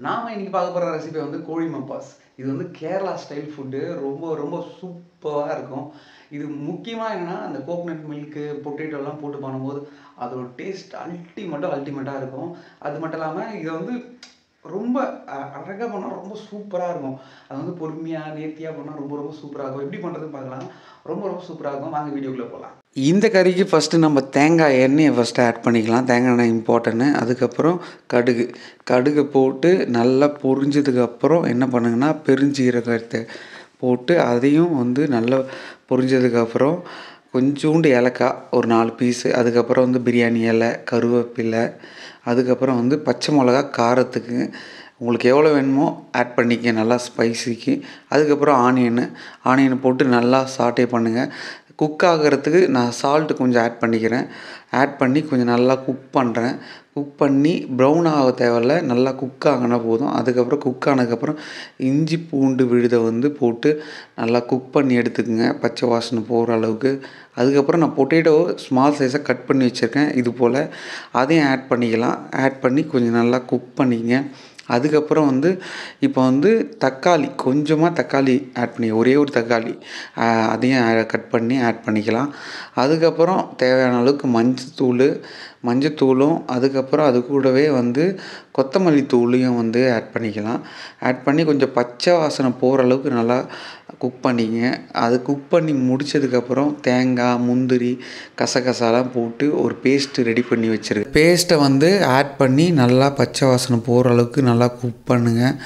நாம இன்னைக்கு பார்க்க போகிற ரெசிபி வந்து கோழி மப்பாஸ். இது வந்து கேரளா ஸ்டைல் ஃபுட்டு. ரொம்ப ரொம்ப சூப்பராக இருக்கும். இது முக்கியமாக என்னென்னா அந்த கோகனட் மில்க்கு பொட்டேட்டோலாம் போட்டு பண்ணும்போது அதோட டேஸ்ட் அல்டிமேட்டாக இருக்கும். அது மட்டும் இல்லாமல் இதை வந்து ரொம்ப அழகாக பண்ணால் ரொம்ப சூப்பராக இருக்கும். அது வந்து பொறுமையாக நேர்த்தியாக பண்ணால் ரொம்ப ரொம்ப சூப்பராக இருக்கும். எப்படி பண்ணுறதுன்னு பார்க்கலாம். ரொம்ப ரொம்ப சூப்பராக இருக்கும். வாங்க வீடியோக்குள்ளே போகலாம். இந்த கறிக்கு ஃபஸ்ட்டு நம்ம தேங்காய் எண்ணெயை ஃபஸ்ட்டு ஆட் பண்ணிக்கலாம். தேங்காய் எண்ணெய் இம்பார்ட்டன்ட்டு. அதுக்கப்புறம் கடுகு போட்டு நல்லா பொரிஞ்சதுக்கப்புறம் என்ன பண்ணுங்கன்னா பெருஞ்சீரகத்தை போட்டு அதையும் வந்து நல்லா பொரிஞ்சதுக்கப்புறம் கொஞ்சோண்டு ஏலக்காய் ஒரு 4 பீஸு, அதுக்கப்புறம் வந்து பிரியாணி இலை, கருவேப்பிலை, அதுக்கப்புறம் வந்து பச்சை மிளகா காரத்துக்கு உங்களுக்கு எவ்வளோ வேணுமோ ஆட் பண்ணிக்க நல்லா ஸ்பைசிக்கு. அதுக்கப்புறம் ஆனியனை போட்டு நல்லா சாட்டே பண்ணுங்கள். குக் ஆகிறதுக்கு நான் சால்ட்டு கொஞ்சம் ஆட் பண்ணிக்கிறேன். ஆட் பண்ணி கொஞ்சம் நல்லா குக் பண்ணுறேன். குக் பண்ணி ப்ரௌன் ஆக தேவையில்ல, நல்லா குக் ஆகினா போதும். அதுக்கப்புறம் குக் ஆனதுக்கப்புறம் இஞ்சி பூண்டு விழுதை வந்து போட்டு நல்லா குக் பண்ணி எடுத்துக்கோங்க, பச்சை வாசனை போகிற அளவுக்கு. அதுக்கப்புறம் நான் பொட்டேட்டோ ஸ்மால் சைஸாக கட் பண்ணி வச்சுருக்கேன், இது போல் அதையும் ஆட் பண்ணிக்கலாம். ஆட் பண்ணி கொஞ்சம் நல்லா குக் பண்ணிக்கங்க. அதுக்கப்புறம் வந்து இப்போ வந்து கொஞ்சமாக தக்காளி ஆட் பண்ணி ஒரே ஒரு தக்காளி அதையும் கட் பண்ணி ஆட் பண்ணிக்கலாம். அதுக்கப்புறம் தேவையான அளவுக்கு மஞ்சத்தூளும் அதுக்கப்புறம் அது கூடவே வந்து கொத்தமல்லி தூளையும் வந்து ஆட் பண்ணிக்கலாம். ஆட் பண்ணி கொஞ்சம் பச்சை வாசனை போகிற அளவுக்கு நல்லா குக் பண்ணிக்கங்க. அது குக் பண்ணி முடித்ததுக்கப்புறம் தேங்காய், முந்திரி, கசகசாலாம் போட்டு ஒரு பேஸ்ட்டு ரெடி பண்ணி வச்சுருக்கேன். பேஸ்ட்டை வந்து ஆட் பண்ணி நல்லா பச்சை வாசனை போகிற அளவுக்கு நல்லா குக் பண்ணுங்கள்.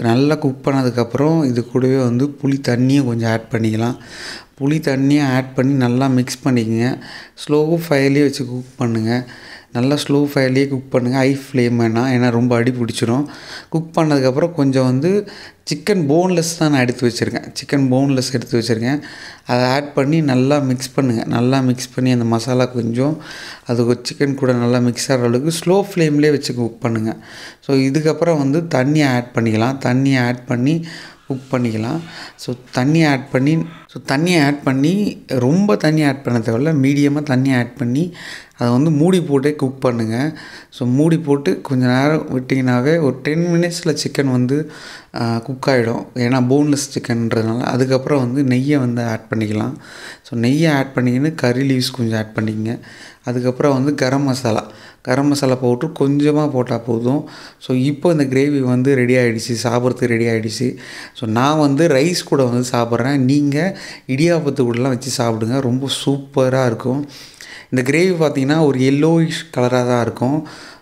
நல்லா குக் பண்ணதுக்கப்புறம் இது கூடவே வந்து புளி தண்ணியும் கொஞ்சம் ஆட் பண்ணிக்கலாம். புளி தண்ணியை ஆட் பண்ணி நல்லா மிக்ஸ் பண்ணிக்கங்க. ஸ்லோ ஃபயர்லேயே வச்சு குக் பண்ணுங்கள். நல்லா ஸ்லோ ஃபயர்லேயே குக் பண்ணுங்கள். ஹை ஃப்ளேம் வேணாம், ஏன்னா ரொம்ப அடி பிடிச்சிரும். குக் பண்ணதுக்கப்புறம் கொஞ்சம் வந்து சிக்கன் போன்லெஸ் தான் நான் எடுத்து வச்சுருக்கேன். அதை ஆட் பண்ணி நல்லா மிக்ஸ் பண்ணுங்கள். நல்லா மிக்ஸ் பண்ணி அந்த மசாலா கொஞ்சம் அது சிக்கன் கூட நல்லா மிக்ஸ் ஆகிற அளவுக்கு ஸ்லோ ஃப்ளேம்லேயே வச்சு குக் பண்ணுங்கள். ஸோ இதுக்கப்புறம் வந்து தண்ணியை ஆட் பண்ணி குக் பண்ணிக்கலாம். தண்ணியை ஆட் பண்ணி ரொம்ப தண்ணி ஆட் பண்ண தேவையில்ல, மீடியமாக தண்ணி ஆட் பண்ணி அதை வந்து மூடி போட்டே குக் பண்ணுங்கள். ஸோ மூடி போட்டு கொஞ்சம் நேரம் விட்டிங்கனாவே ஒரு 10 மினிட்ஸில் சிக்கன் வந்து குக் ஆகிடும், ஏன்னா போன்லெஸ் சிக்கன்றதுனால. அதுக்கப்புறம் வந்து நெய்யை வந்து ஆட் பண்ணிக்கலாம். ஸோ நெய்யை ஆட் பண்ணிக்கின்னு கறி லீவ்ஸ் கொஞ்சம் ஆட் பண்ணிக்கங்க. அதுக்கப்புறம் வந்து கரம் மசாலா பவுட்ரு கொஞ்சமாக போட்டால் போதும். ஸோ இப்போ இந்த கிரேவி வந்து ரெடி ஆகிடுச்சு, சாப்பிட்றதுக்கு ரெடி ஆகிடுச்சு. ஸோ நான் வந்து ரைஸ் கூட வந்து சாப்பிட்றேன். நீங்கள் இடியாப்பத்து கூடலாம் வச்சு சாப்பிடுங்க, ரொம்ப சூப்பராக இருக்கும். இந்த கிரேவி பார்த்திங்கன்னா ஒரு எல்லோயிஷ் கலராக தான் இருக்கும்.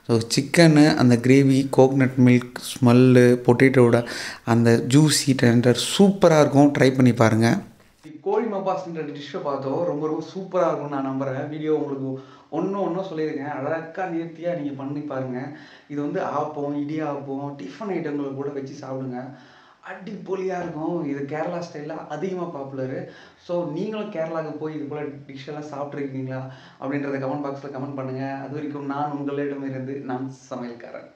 ஸோ சிக்கனு, அந்த கிரேவி, கோகனட் மில்க் ஸ்மெல்லு, பொட்டேட்டோட அந்த ஜூஸி டெண்டர் சூப்பராக இருக்கும். ட்ரை பண்ணி பாருங்கள். கோழி மப்பாஸ்ன்ற டிஷ்ஷை பார்த்தோம், ரொம்ப ரொம்ப சூப்பராக இருக்கும்னு நான் நம்புகிறேன். வீடியோ உங்களுக்கு ஒன்றும் சொல்லியிருக்கேன், அழகாக நேர்த்தியாக நீங்கள் பண்ணி பாருங்கள். இது வந்து ஆப்பம், இடியாப்பம், டிஃபன் ஐட்டங்கள் கூட வச்சு சாப்பிடுங்க, அடிப்பொலியாக இருக்கும். இது கேரளா ஸ்டைலில் அதிகமாக பாப்புலரு. ஸோ நீங்களும் கேரளாவுக்கு போய் இது போல் டிஷ்ஷெல்லாம் சாப்பிட்ருக்கீங்களா அப்படின்றத கமெண்ட் பாக்ஸில் கமெண்ட் பண்ணுங்கள். அது வரைக்கும் நான் உங்களிடமிருந்து நான் சமையல்காரன்.